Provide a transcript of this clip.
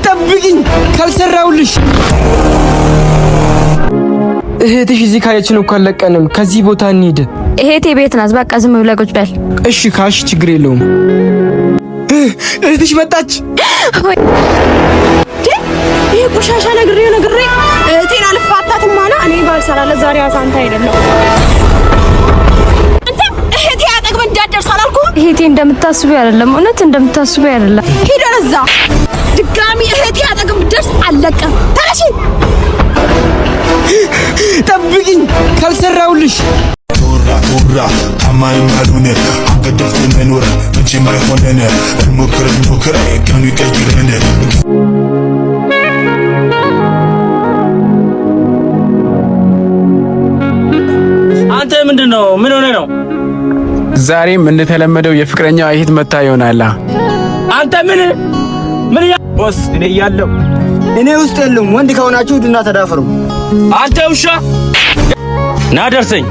ጠብቂኝ ካልሰራውልሽ እህትሽ እዚህ ካየችን እኮ አለቀንም ከዚህ ቦታ እንሂድ እህቴ ቤት ናት በቃ ዝም ብለህ ቁጭ በል እሺ ካሽ ችግር የለውም እህትሽ መጣች ይሄ ቆሻሻ ነግሬ እህቴን አልፋታትም ማለት እኔ ባልሰራለ ዛሬ አሳንታ አይደለም አንተ እህቴ አጠገብ እንዳትደርስ አላልኩም እህቴ እንደምታስበው አይደለም እውነት እንደምታስበው አይደለም ሄደ እዛ ድጋሚ እህቴ አጠገብ ድረስ አለቀም ታሺ ጠብቂኝ ካልሰራውልሽ ቱራ ታማኝ ማሉነ አንገደፍት መኖር መቼም አይሆነን እንሞክር ቀኑ ይቀይረን አንተ ምንድነው ምን ሆነ ነው ዛሬም እንደተለመደው የፍቅረኛው እህት መታ ይሆናል አንተ ምን ቦስ እኔ ያለው እኔ ውስጥ የለም ወንድ ከሆናችሁ ድና ተዳፈሩ አንተ ውሻ ና ደርሰኝ